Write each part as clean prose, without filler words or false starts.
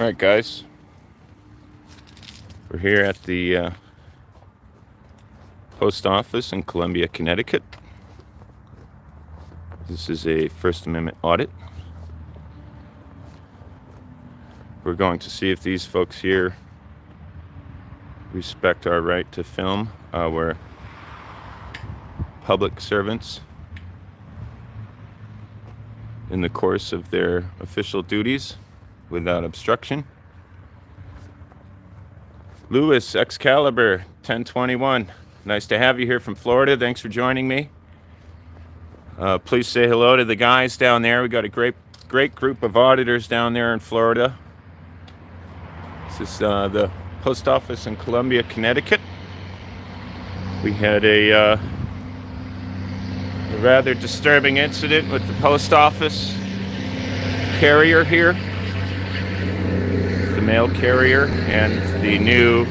All right, guys. We're here at the post office in Columbia, Connecticut. This is a First Amendment audit. We're going to see if these folks here respect our right to film. We're public servants in the course of their official duties without obstruction. Lewis, Excalibur, 1021. Nice to have you here from Florida. Thanks for joining me. Please say hello to the guys down there. We got a great group of auditors down there in Florida. This is the post office in Columbia, Connecticut. We had a rather disturbing incident with the post office carrier here, the mail carrier, and the new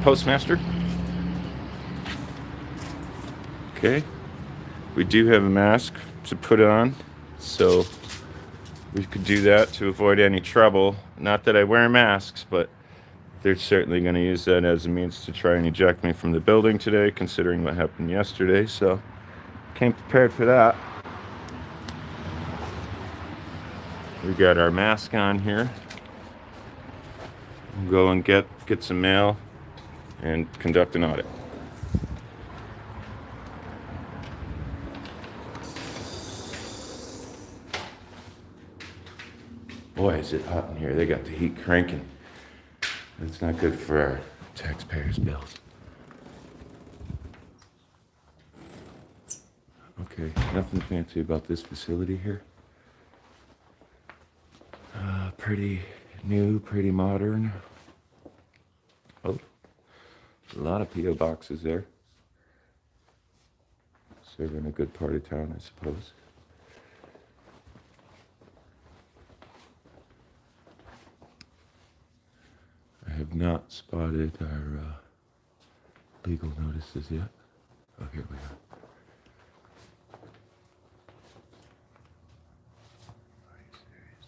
postmaster. Okay, we do have a mask to put on, so we could do that to avoid any trouble. Not that I wear masks, but they're certainly going to use that as a means to try and eject me from the building today, considering what happened yesterday, so came prepared for that. We got our mask on here. We'll go and get some mail and conduct an audit. Boy, is it hot in here. They got the heat cranking. That's not good for our taxpayers' bills. Okay, nothing fancy about this facility here. Pretty new, pretty modern. Oh, a lot of P.O. boxes there. Serving a good part of town, I suppose. I have not spotted our legal notices yet. Oh, here we are. Are you serious?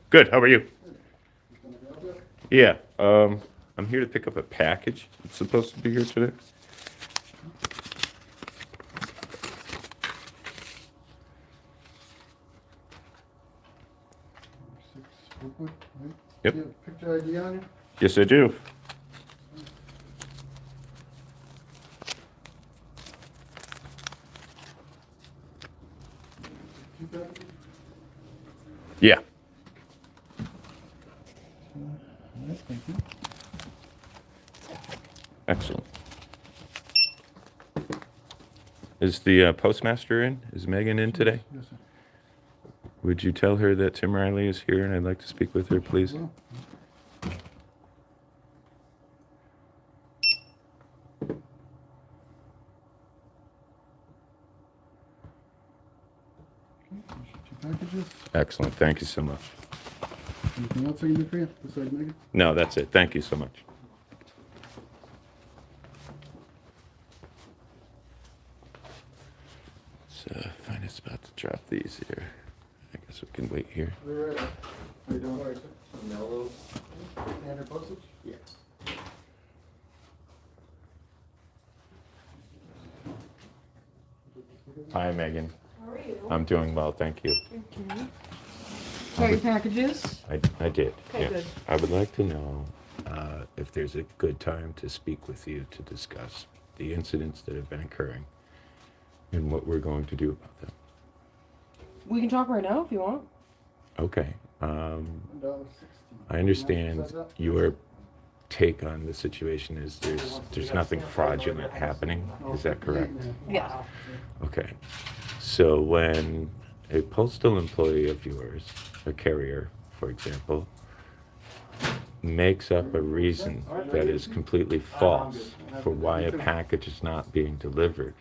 Good, how are you? Yeah, I'm here to pick up a package. It's supposed to be here today. Yep. Do you have picture ID on you? Yes, I do. Two packages? Yeah. All right, thank you. Excellent. Is the postmaster in? Is Megan in today? Yes, sir. Would you tell her that Tim Riley is here and I'd like to speak with her, please? Well, okay, two packages. Excellent. Thank you so much. Anything else I can do for you besides Megan? No, that's it. Thank you so much. Let's find a spot to drop these here. I guess we can wait here. We're ready. How you doing? All right, sir. Mellow. Standard postage? Yeah. Hi, Megan. How are you? I'm doing well, thank you. Okay. Got your packages? I did. Okay, Yeah. good. I would like to know if there's a good time to speak with you to discuss the incidents that have been occurring and what we're going to do about them. We can talk right now if you want. Okay. $1.60. I understand your take on the situation is there's nothing fraudulent happening. Is that correct? Yes. Okay. So when a postal employee of yours, a carrier, for example, makes up a reason that is completely false for why a package is not being delivered,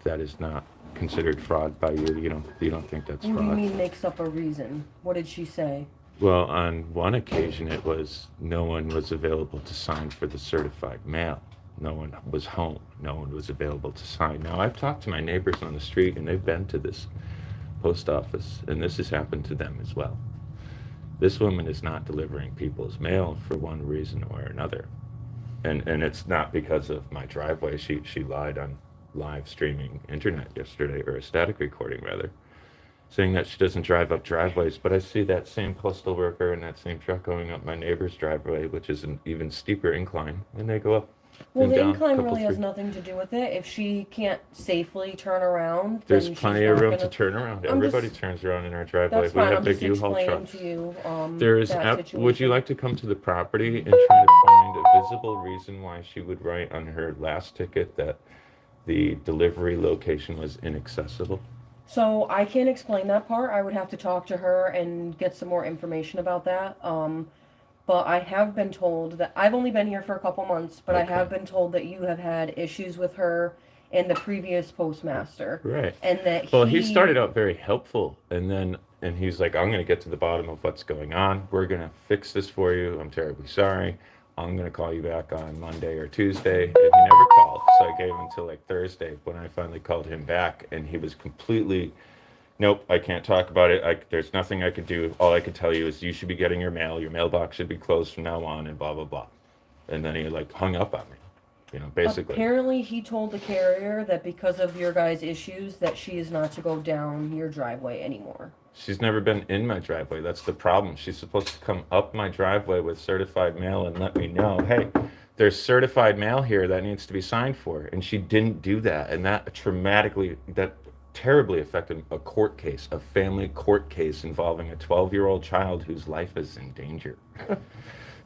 that is not considered fraud by you. You don't think that's What do you fraud? mean makes up a reason? What did she say? Well, on one occasion it was no one was available to sign for the certified mail. No one was home. No one was available to sign. Now, I've talked to my neighbors on the street, and they've been to this post office, and this has happened to them as well. This woman is not delivering people's mail for one reason or another. And it's not because of my driveway. She lied on live streaming internet yesterday, or a static recording rather, saying that she doesn't drive up driveways. But I see that same postal worker and that same truck going up my neighbor's driveway, which is an even steeper incline, and they go up Well, and the down a incline couple really has streets. nothing to do with it. If she can't safely turn around, There's then she's plenty of not room gonna... to turn around. I'm Everybody just- turns around in our driveway. That's We fine. have I'm big just U-Haul explaining trucks. to you There is that would you situation. like to come to the property and try to find a visible reason why she would write on her last ticket that the delivery location was inaccessible? So I can't explain that part. I would have to talk to her and get some more information about that. But I have been told that I've only been here for a couple months, but I Okay. have been told that you have had issues with her and the previous postmaster, Right. and that Well, he started out very helpful, and he's like, "I'm going to get to the bottom of what's going on. We're going to fix this for you. I'm terribly sorry. I'm going to call you back on Monday or Tuesday." And he never called, so I gave him until like Thursday when I finally called him back, and he was completely, "Nope, I can't talk about it. There's nothing I could do. All I could tell you is you should be getting your mail. Your mailbox should be closed from now on," and blah blah blah. And then he like hung up on me, basically. apparently he told the carrier that because of your guys' issues that she is not to go down your driveway anymore. She's never been in my driveway. That's the problem. She's supposed to come up my driveway with certified mail and let me know, "Hey, there's certified mail here that needs to be signed for." And she didn't do that. And that terribly affected a court case, a family court case involving a 12-year-old child whose life is in danger.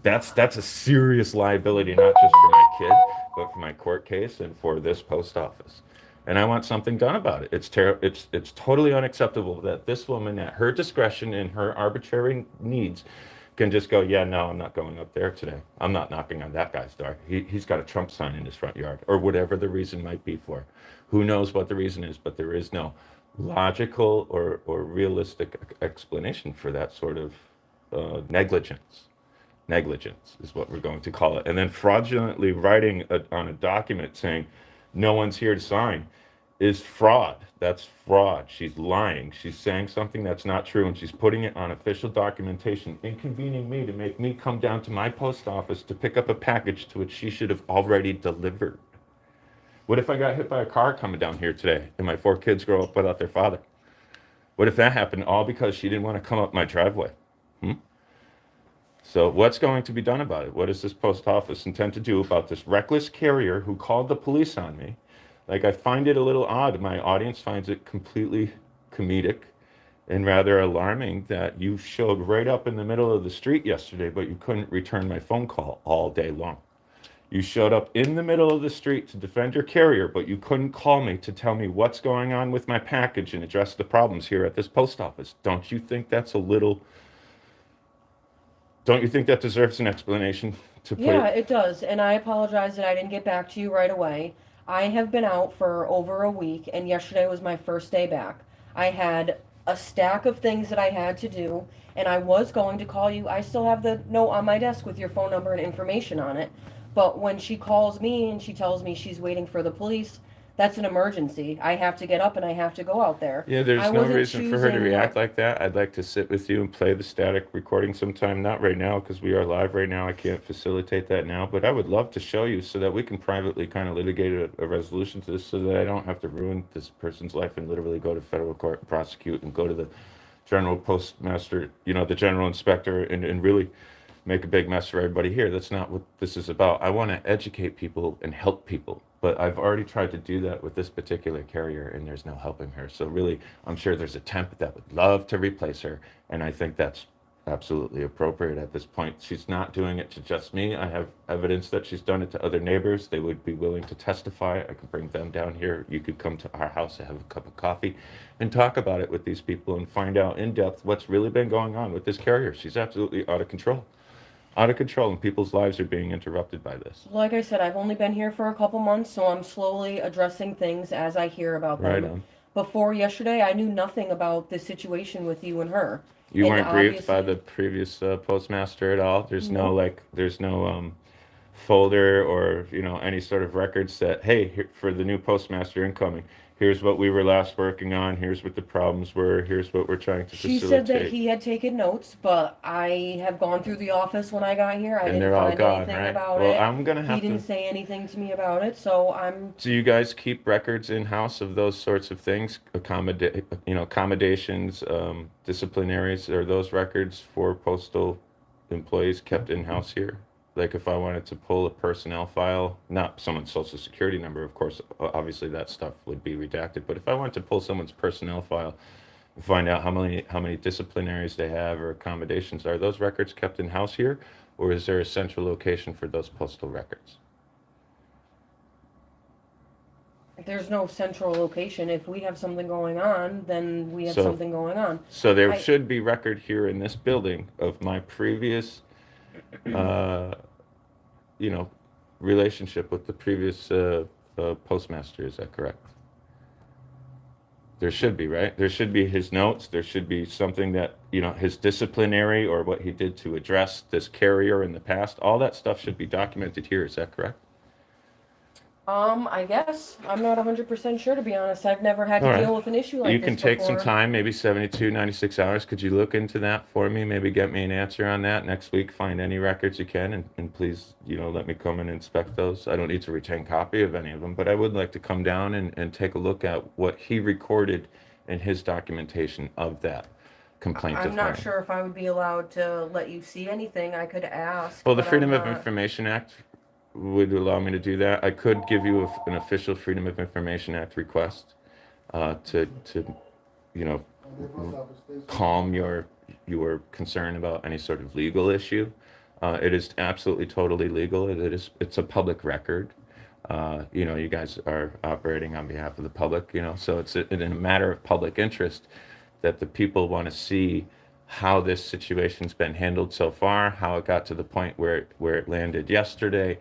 That's a serious liability, not just for my kid, but for my court case and for this post office. And I want something done about it. It's totally unacceptable that this woman, at her discretion and her arbitrary needs, can just go, "Yeah, no, I'm not going up there today. I'm not knocking on that guy's door. He's got a Trump sign in his front yard," or whatever the reason might be for. Who knows what the reason is, but there is no logical or realistic explanation for that sort of negligence. Negligence is what we're going to call it. And then fraudulently writing on a document saying no one's here to sign is fraud. That's fraud. She's lying. She's saying something that's not true, and she's putting it on official documentation, inconvening me to make me come down to my post office to pick up a package to which she should have already delivered. What if I got hit by a car coming down here today and my 4 kids grow up without their father? What if that happened all because she didn't want to come up my driveway? So what's going to be done about it? What does this post office intend to do about this reckless carrier who called the police on me? Like, I find it a little odd. My audience finds it completely comedic and rather alarming that you showed right up in the middle of the street yesterday, but you couldn't return my phone call all day long. You showed up in the middle of the street to defend your carrier, but you couldn't call me to tell me what's going on with my package and address the problems here at this post office. Don't you think that deserves an explanation to put Yeah, it? it does. And I apologize that I didn't get back to you right away. I have been out for over a week, and yesterday was my first day back. I had a stack of things that I had to do, and I was going to call you. I still have the note on my desk with your phone number and information on it. But when she calls me and she tells me she's waiting for the police, that's an emergency. I have to get up and I have to go out there. Yeah, there's I no wasn't reason for her to choosing react what- like that. I'd like to sit with you and play the static recording sometime. Not right now, because we are live right now. I can't facilitate that now, but I would love to show you so that we can privately kind of litigate a resolution to this, so that I don't have to ruin this person's life and literally go to federal court and prosecute and go to the general postmaster, the general inspector, and really make a big mess for everybody here. That's not what this is about. I want to educate people and help people, but I've already tried to do that with this particular carrier, and there's no helping her. So really, I'm sure there's a temp that would love to replace her, and I think that's absolutely appropriate at this point. She's not doing it to just me. I have evidence that she's done it to other neighbors. They would be willing to testify. I could bring them down here. You could come to our house and have a cup of coffee and talk about it with these people and find out in depth what's really been going on with this carrier. She's absolutely out of control. Out of control, and people's lives are being interrupted by this. Like I said, I've only been here for a couple months, so I'm slowly addressing things as I hear about them. Right on. Before yesterday, I knew nothing about this situation with you and her. You And weren't briefed by obviously- the previous postmaster at all? There's no Nope. there's no folder or any sort of records that, hey, here, for the new postmaster incoming, here's what we were last working on, here's what the problems were, here's what we're trying to She facilitate. said that he had taken notes, but I have gone through the office when I got here. I And didn't they're all find gone, anything right? about Well, it. I'm gonna have He didn't to. say anything to me about it, so I'm. Do you guys keep records in house of those sorts of things? Accommodations, disciplinaries, are those records for postal employees kept in house here? Like if I wanted to pull a personnel file, not someone's social security number, of course, obviously that stuff would be redacted. But if I wanted to pull someone's personnel file and find out how many disciplinaries they have or accommodations, are those records kept in house here, or is there a central location for those postal records? There's no central location. If we have something going on, then we have So- something going on. So there I- should be record here in this building of my previous, uh, relationship with the previous postmaster. Is that correct? There should be, right? There should be his notes. There should be something that, his disciplinary or what he did to address this carrier in the past. All that stuff should be documented here. Is that correct? I guess. I'm not 100% sure, to be honest. I've never had to All right. deal with an issue like You this can take some before. time, maybe 72, 96 hours. Could you look into that for me? Maybe get me an answer on that next week. Find any records you can, and please, let me come and inspect those. I don't need to retain copy of any of them, but I would like to come down and take a look at what he recorded in his documentation of that complaint I'm of not mine. sure if I would be allowed to let you see anything. I could ask. Well, the but I'm Freedom of not- Information Act would allow me to do that. I could give you an official Freedom of Information Act request to calm your concern about any sort of legal issue. It is absolutely totally legal. It's a public record. You guys are operating on behalf of the public. So it's in a matter of public interest that the people want to see how this situation's been handled so far, how it got to the point where it landed yesterday,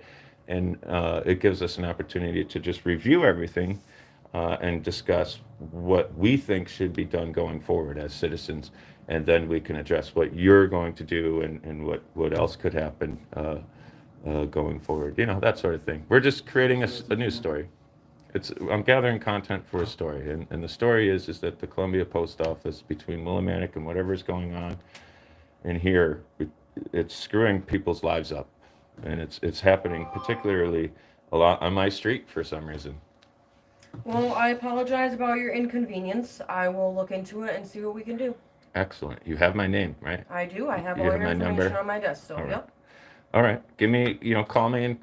and it gives us an opportunity to just review everything and discuss what we think should be done going forward as citizens, and then we can address what you're going to do and what else could happen going forward. That sort of thing. We're just creating a news story. I'm gathering content for a story, and the story is that the Columbia Post Office, between Willimantic and whatever's going on in here, it's screwing people's lives up, and it's happening particularly a lot on my street for some reason. Well, I apologize about your inconvenience. I will look into it and see what we can do. Excellent. You have my name, right? I do. I have You all have your my information number? on my desk. So, All right. yep. All right. Give me, call me in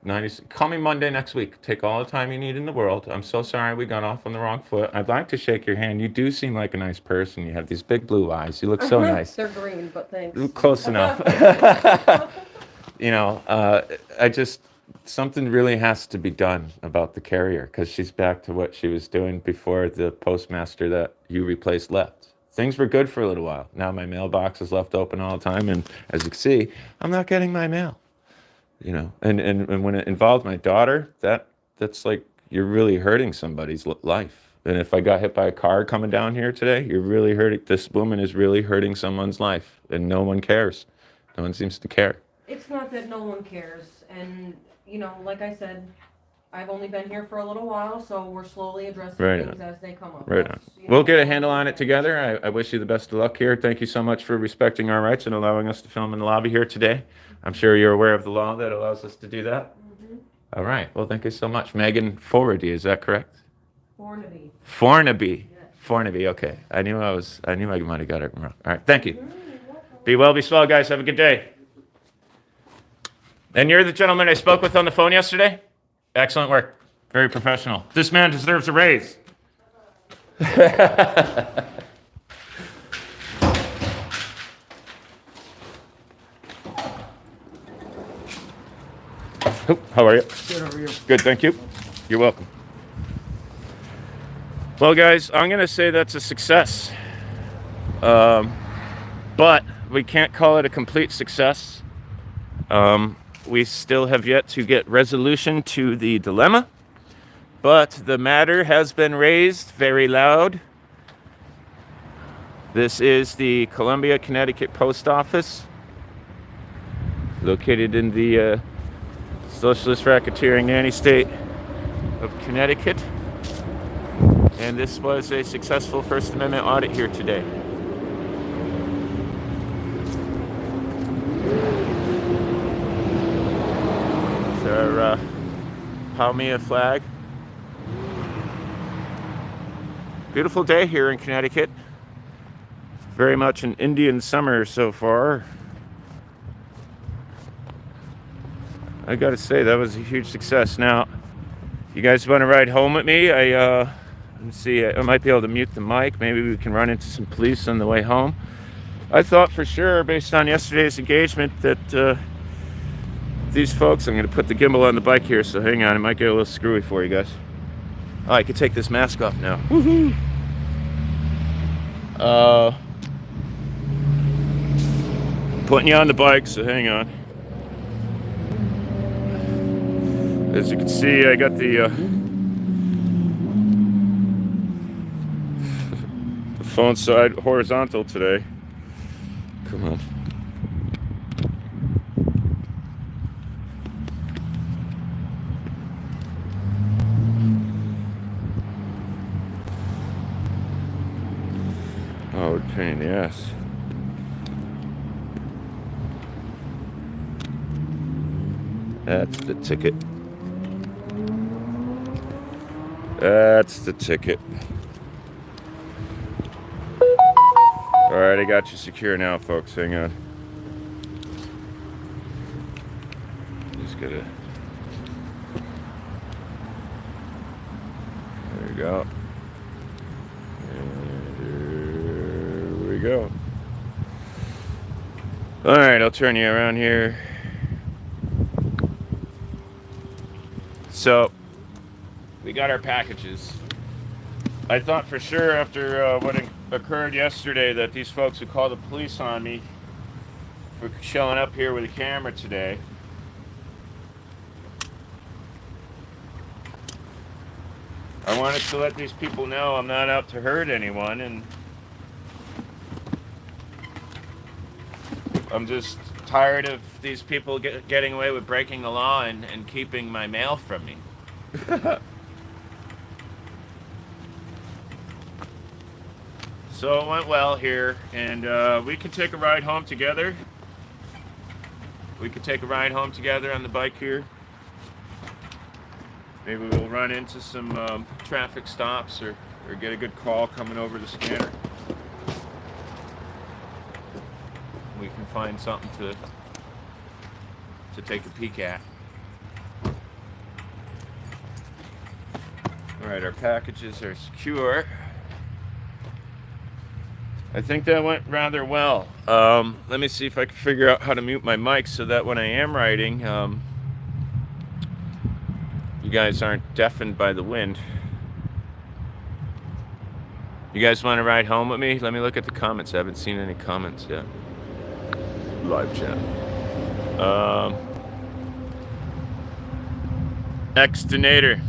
90. Call me Monday next week. Take all the time you need in the world. I'm so sorry we got off on the wrong foot. I'd like to shake your hand. You do seem like a nice person. You have these big blue eyes. You look so nice. They're green, but thanks. Close enough. I just, something really has to be done about the carrier, because she's back to what she was doing before the postmaster that you replaced left. Things were good for a little while. Now my mailbox is left open all the time, and as you can see, I'm not getting my mail. And when it involved my daughter, that's like, you're really hurting somebody's life. And if I got hit by a car coming down here today, this woman is really hurting someone's life, and no one cares. No one seems to care. It's not that no one cares. And, like I said, I've only been here for a little while, so we're slowly addressing Right things as they come up. Right on. That's, We'll get a handle on it together. I wish you the best of luck here. Thank you so much for respecting our rights and allowing us to film in the lobby here today. I'm sure you're aware of the law that allows us to do that. Mm-hmm. All right. Well, thank you so much. Megan Forwardy, is that correct? Fornaby. Fornaby. Yes. Fornaby, okay. I knew I might have got it wrong. All right. Thank you. Be well, be swell, guys. Have a good day. And you're the gentleman I spoke with on the phone yesterday? Excellent work. Very professional. This man deserves a raise. Oh, how are you? Good over here. Good, thank you. You're welcome. Well, guys, I'm going to say that's a success. But we can't call it a complete success. We still have yet to get resolution to the dilemma. But the matter has been raised very loud. This is the Columbia Connecticut Post Office, located in the socialist racketeering nanny state of Connecticut. And this was a successful First Amendment audit here today. It's our Palmia flag. Beautiful day here in Connecticut. Very much an Indian summer so far. I gotta say, that was a huge success. Now, you guys want to ride home with me? Let's see, I might be able to mute the mic. Maybe we can run into some police on the way home. I thought for sure, based on yesterday's engagement, that these folks, I'm gonna put the gimbal on the bike here, so hang on, it might get a little screwy for you guys. Oh, I can take this mask off now. Woohoo! Putting you on the bike, so hang on. As you can see, I got the phone side horizontal today. Come on. Oh, pain in the ass. That's the ticket. That's the ticket. All right, I got you secure now, folks. Hang on. Just gotta. There we go. And here we go. All right, I'll turn you around here. So, we got our packages. I thought for sure after what occurred yesterday that these folks would call the police on me for showing up here with a camera today. I wanted to let these people know I'm not out to hurt anyone, and I'm just tired of these people getting away with breaking the law and keeping my mail from me. So it went well here, and we could take a ride home together. We could take a ride home together on the bike here. Maybe we'll run into some traffic stops or get a good call coming over the scanner. We can find something to take a peek at. All right, our packages are secure. I think that went rather well. Let me see if I can figure out how to mute my mic so that when I am writing, you guys aren't deafened by the wind. You guys want to ride home with me? Let me look at the comments. I haven't seen any comments yet. Live chat. Extonator.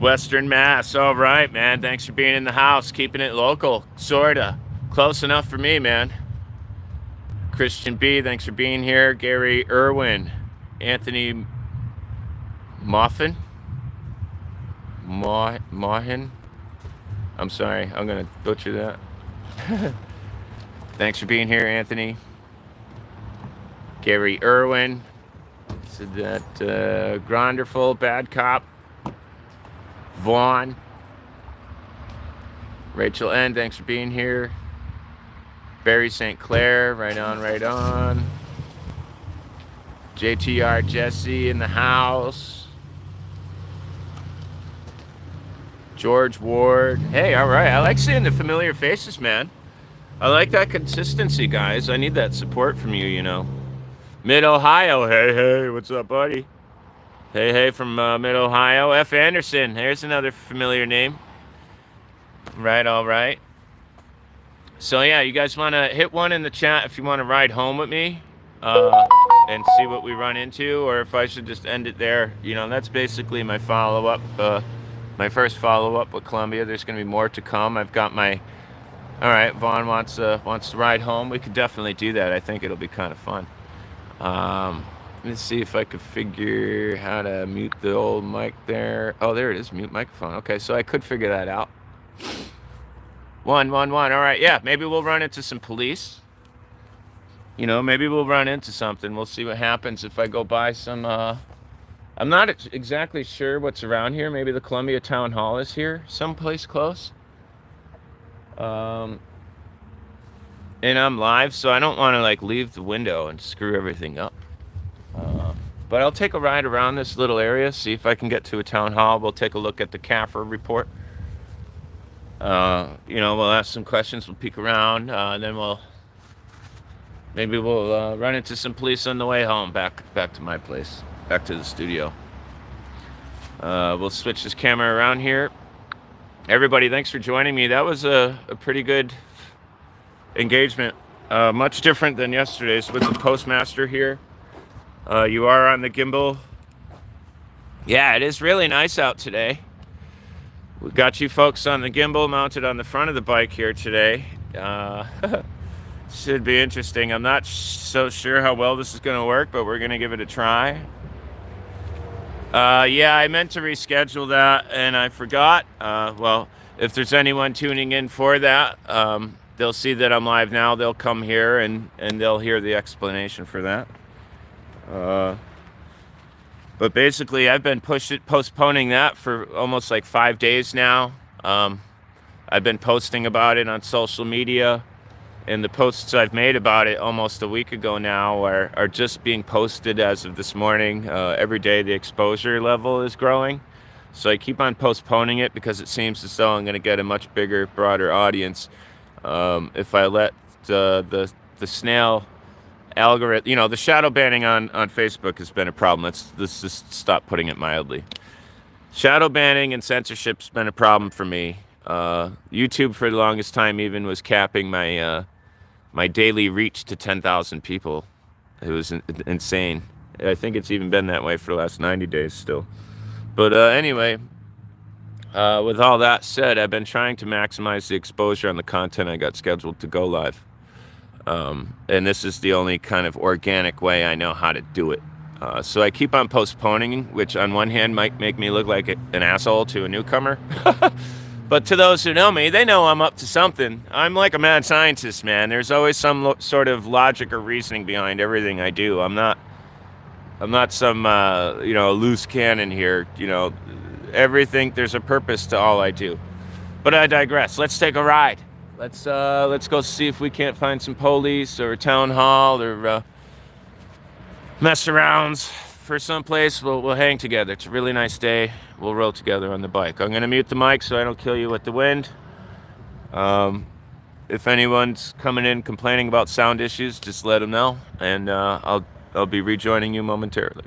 Western Mass. All right, man. Thanks for being in the house. Keeping it local. Sorta. Close enough for me, man. Christian B. Thanks for being here. Gary Irwin. Anthony Moffin. Mohin. I'm sorry. I'm going to butcher that. Thanks for being here, Anthony. Gary Irwin. Said that Gronderful, Bad Cop. Vaughn. Rachel N. Thanks for being here. Barry St. Clair. Right on, right on. JTR Jesse in the house. George Ward. Hey, all right. I like seeing the familiar faces, man. I like that consistency, guys. I need that support from you, you know. Mid-Ohio. Hey, what's up, buddy? Hey, from Mid-Ohio. F. Anderson. There's another familiar name. Right, all right. So, yeah, you guys want to hit one in the chat if you want to ride home with me and see what we run into, or if I should just end it there. You know, that's basically my follow-up, my first follow-up with Columbia. There's going to be more to come. I've got my... All right, Vaughn wants to ride home. We could definitely do that. I think it'll be kind of fun. Let's see if I could figure how to mute the old mic there. Oh, there it is, mute microphone. Okay, so I could figure that out. 111. All right, yeah, maybe we'll run into some police. You know, maybe we'll run into something. We'll see what happens if I go by some. I'm not exactly sure what's around here. Maybe the Columbia Town Hall is here, someplace close. And I'm live, so I don't want to like leave the window and screw everything up. But I'll take a ride around this little area, see if I can get to a town hall. We'll take a look at the CAFR report. You know, we'll ask some questions. We'll peek around. Then maybe we'll run into some police on the way home, back to my place, back to the studio. We'll switch this camera around here. Everybody, thanks for joining me. That was a pretty good engagement. Much different than yesterday's with the Post Master here. You are on the gimbal. Yeah, it is really nice out today. We got you folks on the gimbal mounted on the front of the bike here today. Should be interesting. I'm not so sure how well this is going to work, but we're going to give it a try. Yeah, I meant to reschedule that, and I forgot. Well, if there's anyone tuning in for that, they'll see that I'm live now. They'll come here, and they'll hear the explanation for that. But basically, I've been postponing that for almost like 5 days now. I've been posting about it on social media, and the posts I've made about it almost a week ago now are just being posted as of this morning. Every day the exposure level is growing. So I keep on postponing it because it seems as though I'm going to get a much bigger, broader audience if I let the snail algorithm, you know, the shadow banning on Facebook has been a problem. Let's just stop putting it mildly. Shadow banning and censorship's been a problem for me. YouTube for the longest time even was capping my my daily reach to 10,000 people. It was insane. I think it's even been that way for the last 90 days still. But anyway, with all that said, I've been trying to maximize the exposure on the content I got scheduled to go live. And this is the only kind of organic way I know how to do it. So I keep on postponing, which on one hand might make me look like an asshole to a newcomer. But to those who know me, they know I'm up to something. I'm like a mad scientist, man. There's always some sort of logic or reasoning behind everything I do. I'm not some, you know, loose cannon here. You know, everything, there's a purpose to all I do. But I digress. Let's take a ride. Let's go see if we can't find some police or a town hall or mess arounds for someplace. We'll hang together. It's a really nice day. We'll roll together on the bike. I'm gonna mute the mic so I don't kill you with the wind. If anyone's coming in complaining about sound issues, just let them know, and I'll be rejoining you momentarily.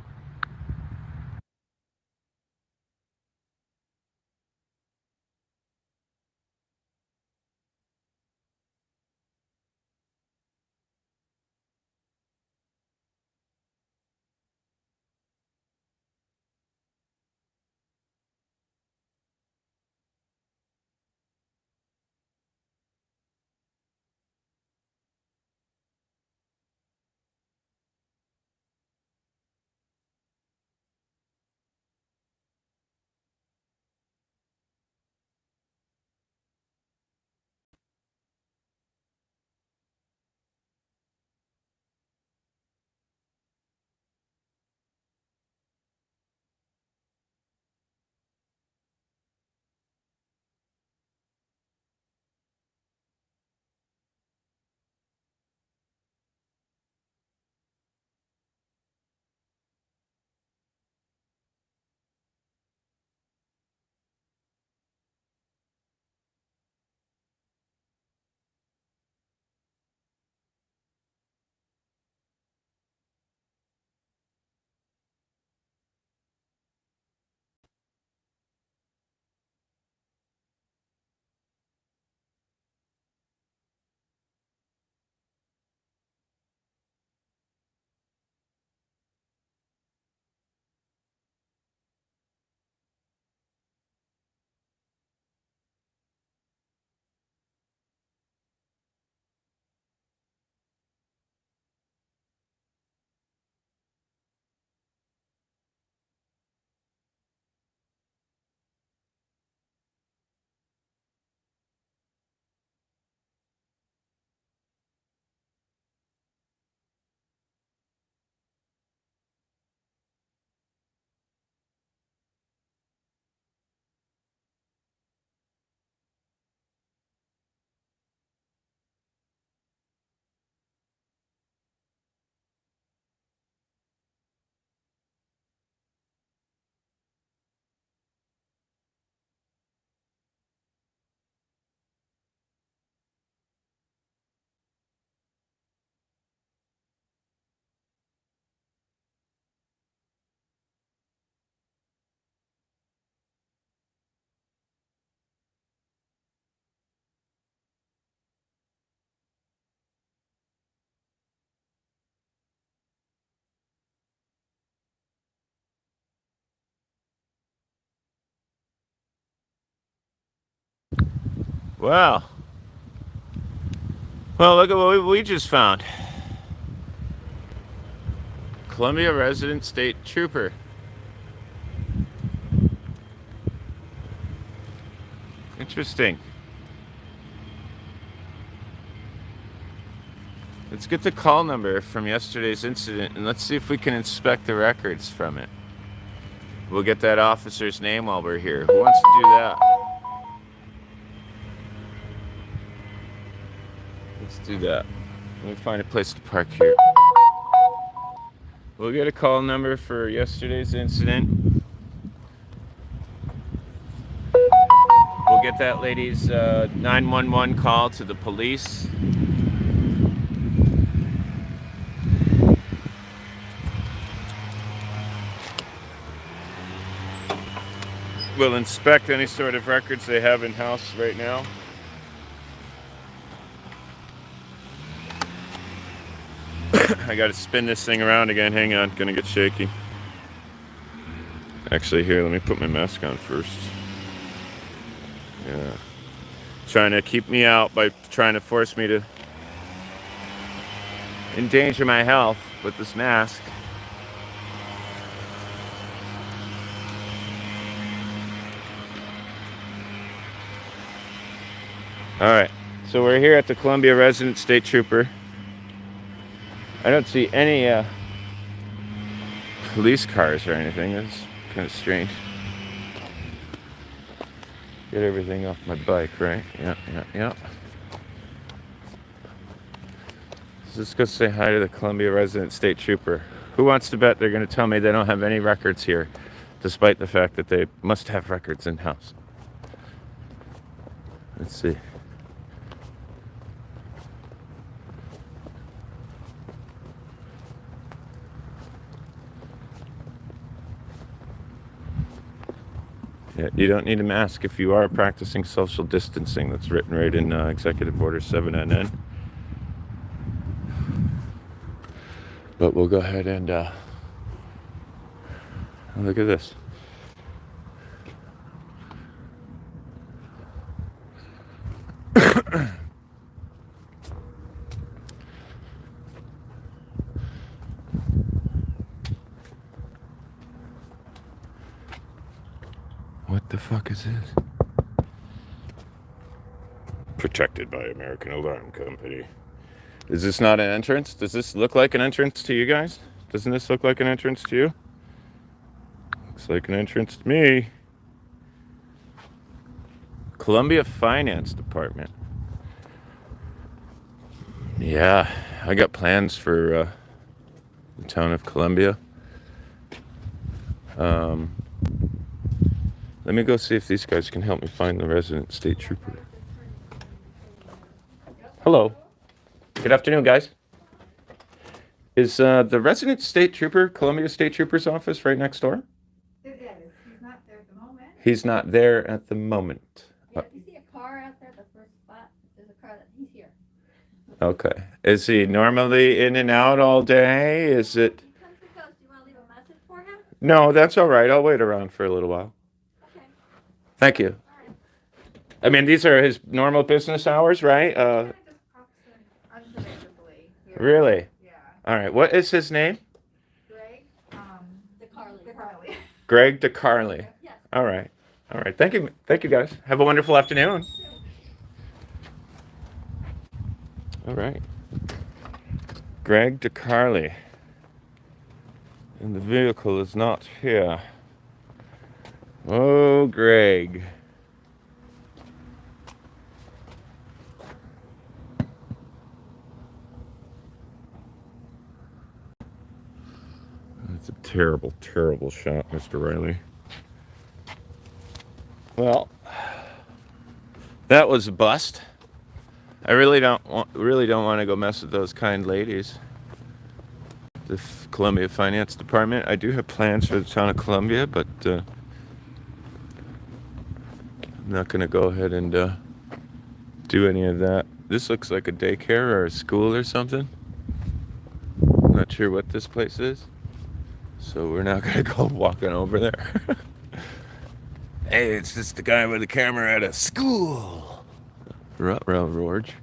Wow. Well, look at what we just found. Columbia resident state trooper. Interesting. Let's get the call number from yesterday's incident and let's see if we can inspect the records from it. We'll get that officer's name while we're here. Who wants to do that? Let's do that. Let me find a place to park here. We'll get a call number for yesterday's incident. We'll get that lady's 911 call to the police. We'll inspect any sort of records they have in-house right now. I gotta spin this thing around again. Hang on, gonna get shaky. Actually, here, let me put my mask on first. Yeah. Trying to keep me out by trying to force me to endanger my health with this mask. Alright, so we're here at the Columbia Resident State Trooper. I don't see any police cars or anything. That's kind of strange. Get everything off my bike, right? Yeah. So let's go say hi to the Columbia Resident State Trooper. Who wants to bet they're going to tell me they don't have any records here, despite the fact that they must have records in-house? Let's see. Yeah, you don't need a mask if you are practicing social distancing. That's written right in Executive Order 7NN. But we'll go ahead and look at this. What the fuck is this? Protected by American Alarm Company. Is this not an entrance? Does this look like an entrance to you guys? Doesn't this look like an entrance to you? Looks like an entrance to me. Columbia Finance Department. Yeah, I got plans for the town of Columbia. Let me go see if these guys can help me find the resident state trooper. Hello. Good afternoon, guys. Is the resident state trooper, Columbia State Trooper's office right next door? It is. He's not there at the moment. He's not there at the moment. Yeah, if you see a car out there, the first spot, there's a car that he's here. Okay. Is he normally in and out all day? Is it? He comes and goes. Do you want to leave a message for him? No, that's all right. I'll wait around for a little while. Okay. Thank you. All right. I mean, these are his normal business hours, right? Kind of just pops in unpredictably. Here. Really? Yeah. All right. What is his name? Greg, DeCarly. Greg DeCarly. Yes. All right. All right. Thank you. Thank you, guys. Have a wonderful afternoon. All right. Greg DeCarly. And the vehicle is not here. Oh, Greg. That's a terrible, terrible shot, Mr. Riley. Well, that was a bust. I really don't want to go mess with those kind ladies. The Columbia Finance Department. I do have plans for the town of Columbia, but I'm not going to go ahead and do any of that. This looks like a daycare or a school or something. I'm not sure what this place is, so we're not going to go walking over there. Hey, it's just the guy with the camera at a school. Ruh-roh, George.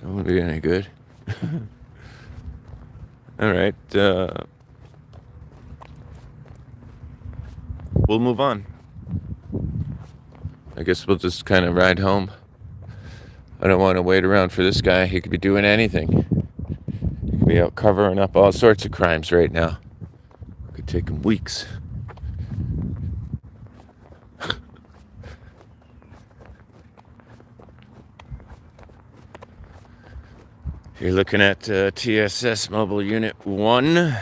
That won't be any good. All right. We'll move on. I guess we'll just kind of ride home. I don't want to wait around for this guy. He could be doing anything. He could be out covering up all sorts of crimes right now. It could take him weeks. You're looking at TSS Mobile Unit 1.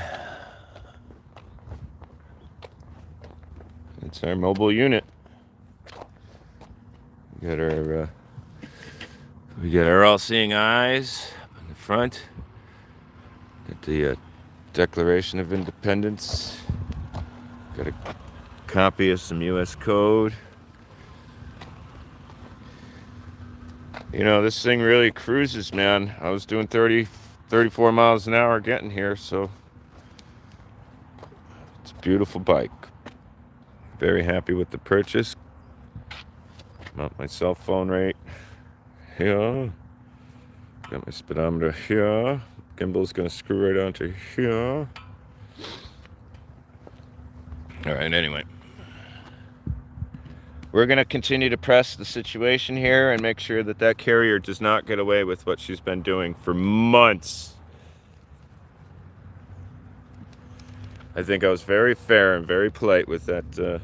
It's our mobile unit. We got our all-seeing eyes in the front. Got the Declaration of Independence. Got a copy of some U.S. code. You know, this thing really cruises, man. I was doing 34 miles an hour getting here, so it's a beautiful bike. Very happy with the purchase. Mount my cell phone right here. Got my speedometer here. Gimbal's gonna screw right onto here. All right, anyway. We're gonna continue to press the situation here and make sure that that carrier does not get away with what she's been doing for months. I think I was very fair and very polite with that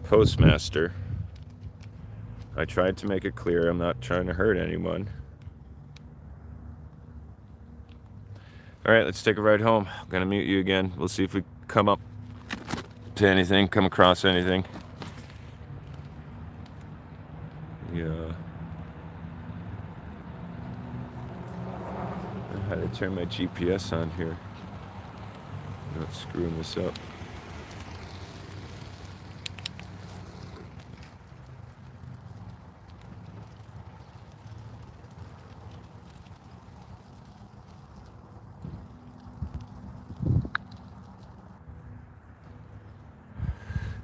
postmaster. I tried to make it clear I'm not trying to hurt anyone. All right, let's take a ride home. I'm gonna mute you again. We'll see if we come up to anything, come across anything. Yeah. I had to turn my GPS on here. Not screwing this up.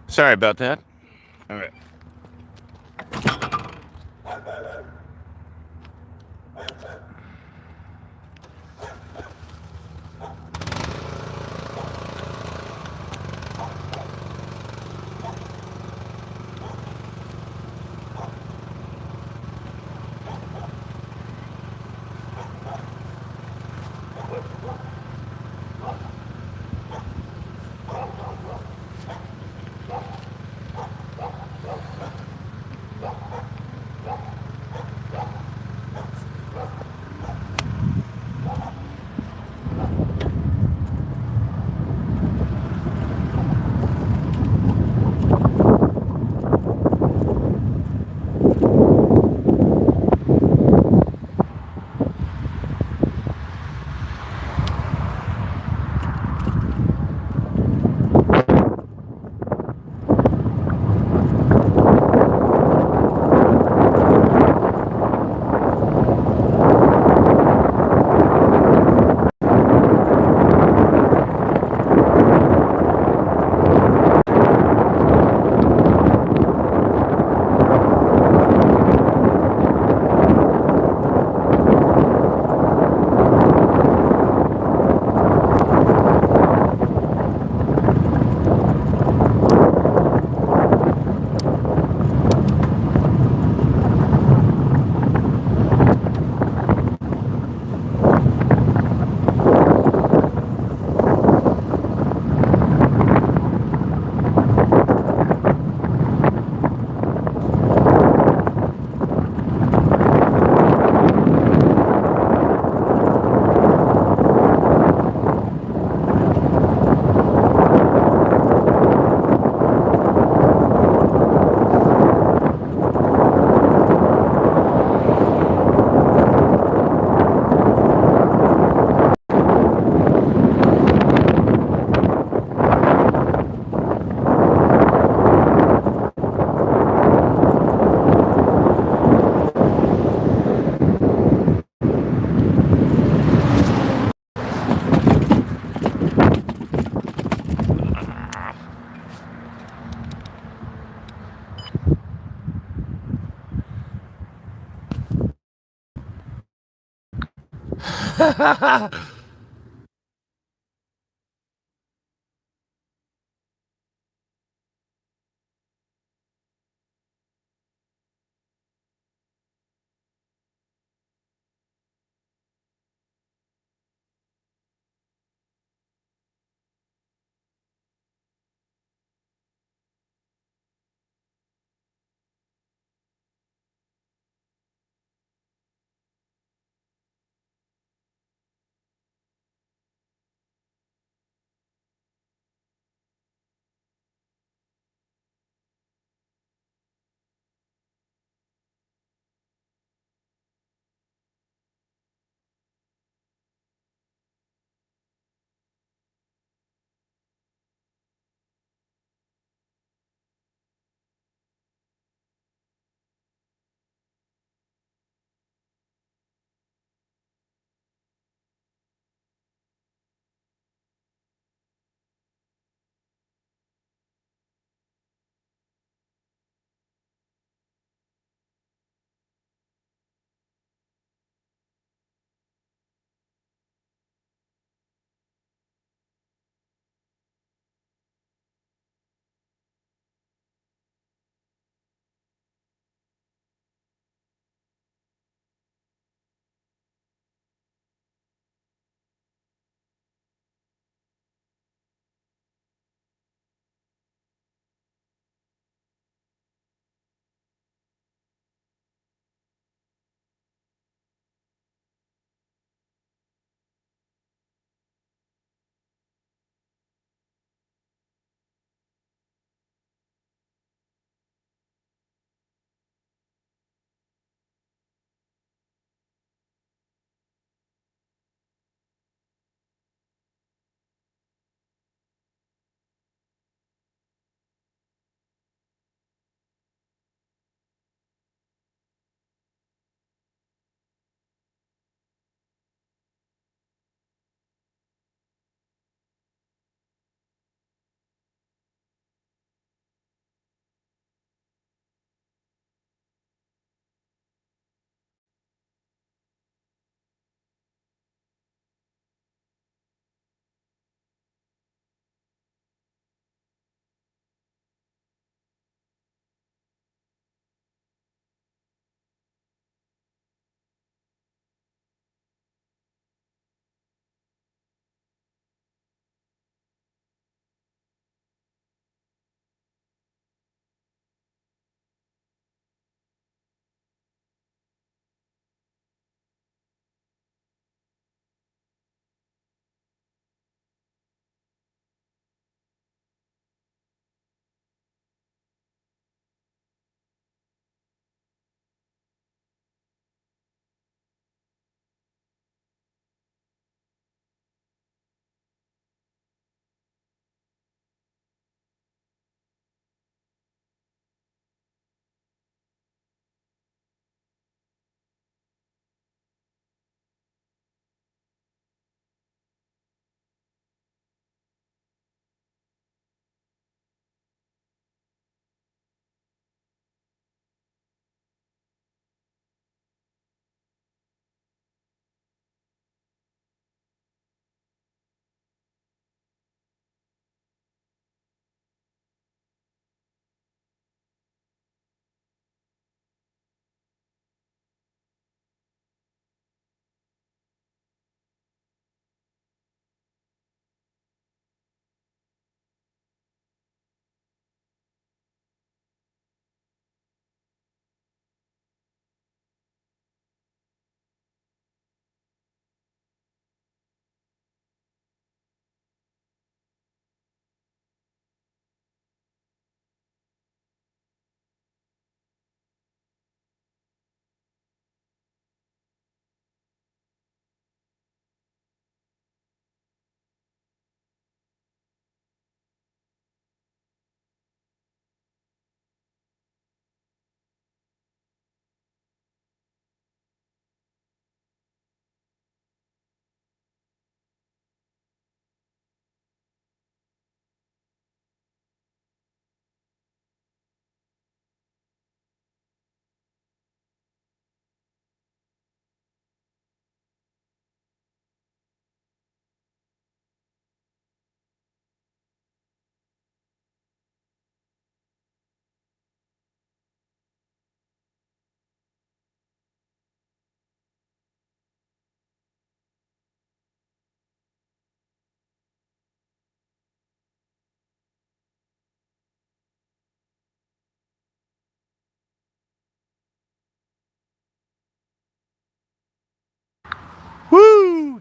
Sorry about that. All right.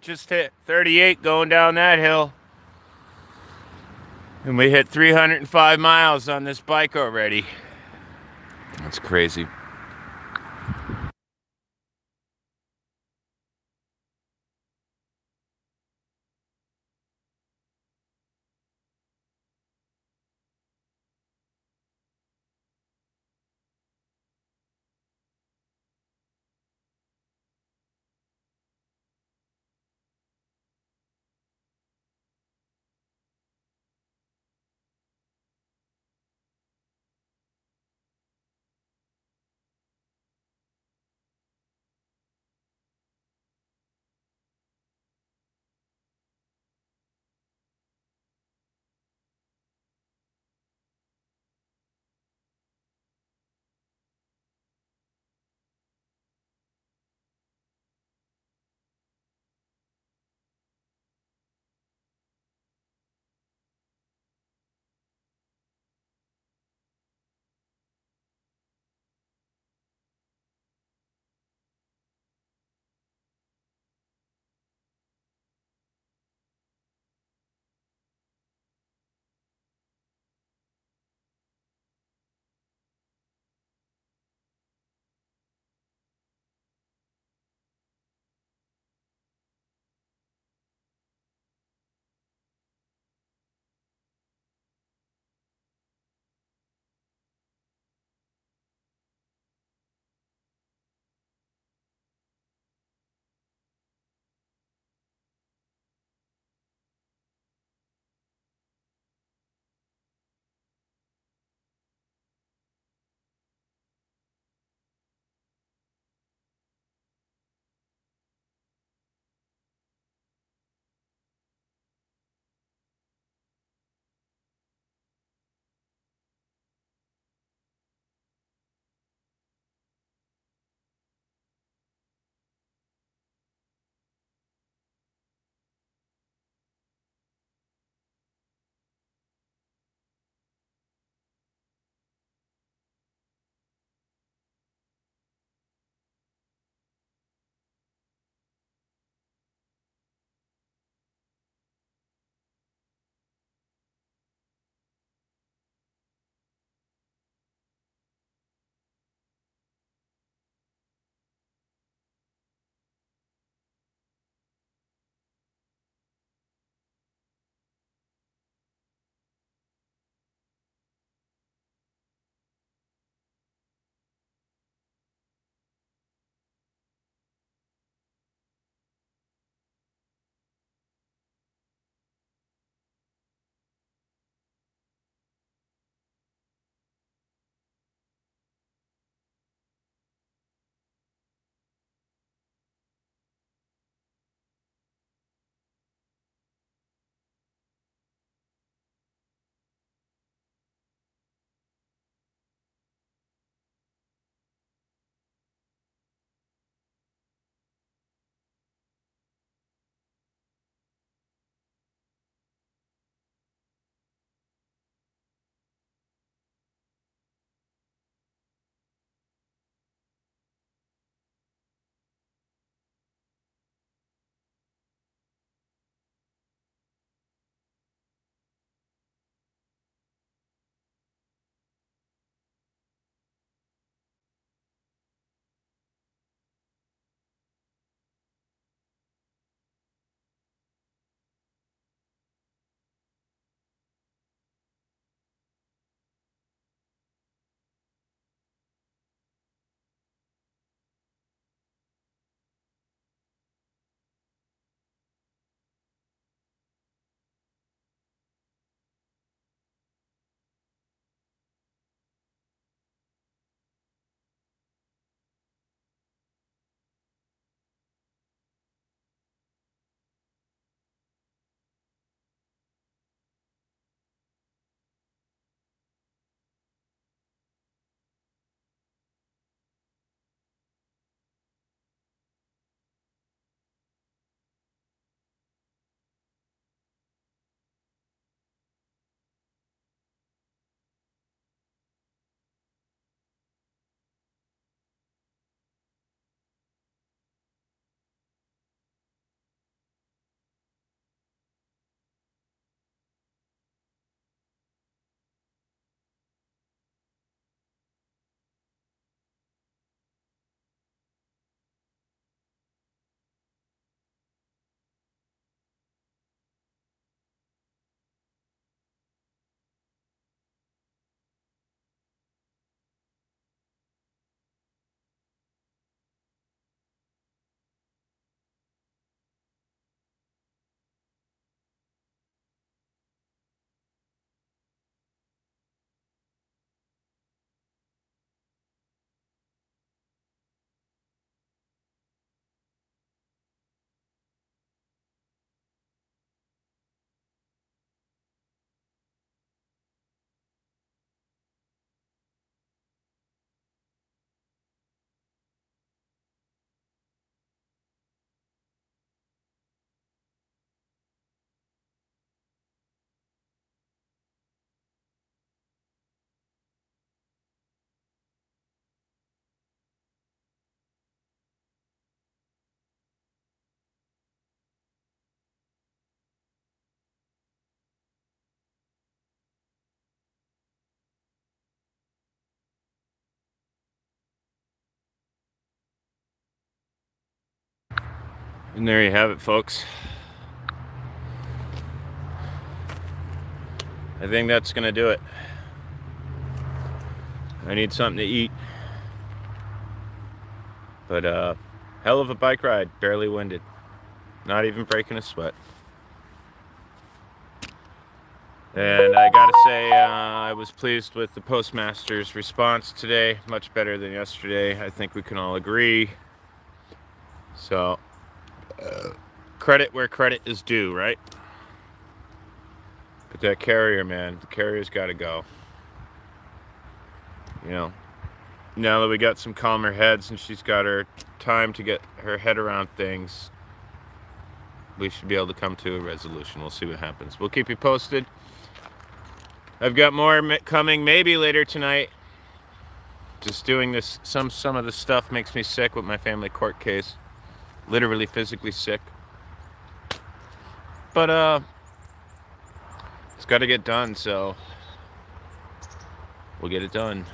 just hit 38 going down that hill. And we hit 305 miles on this bike already. That's crazy. And there you have it, folks. I think that's gonna do it. I need something to eat. But hell of a bike ride, barely winded. Not even breaking a sweat. And I gotta say, I was pleased with the postmaster's response today. Much better than yesterday. I think we can all agree. So, credit where credit is due, right? But that carrier, man, the carrier's gotta go. You know, now that we got some calmer heads and she's got her time to get her head around things, we should be able to come to a resolution. We'll see what happens. We'll keep you posted. I've got more coming maybe later tonight. Just doing this, some of the stuff makes me sick with my family court case. Literally physically sick. But it's got to get done, so we'll get it done.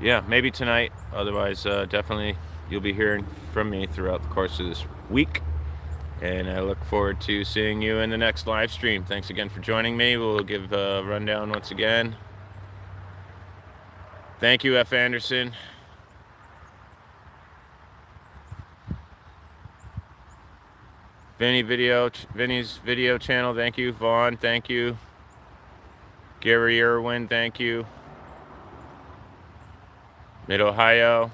Yeah, maybe tonight. Otherwise, definitely you'll be hearing from me throughout the course of this week. And I look forward to seeing you in the next live stream. Thanks again for joining me. We'll give a rundown once again. Thank you, F. Anderson. Vinny's video channel, thank you. Vaughn, thank you. Gary Irwin, thank you. Mid-Ohio,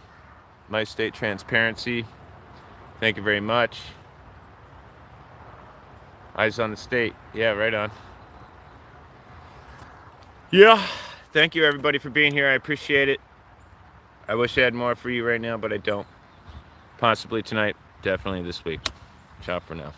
My State Transparency, thank you very much. Eyes on the state. Yeah, right on. Yeah, thank you everybody for being here. I appreciate it. I wish I had more for you right now, but I don't. Possibly tonight, definitely this week. Ciao for now.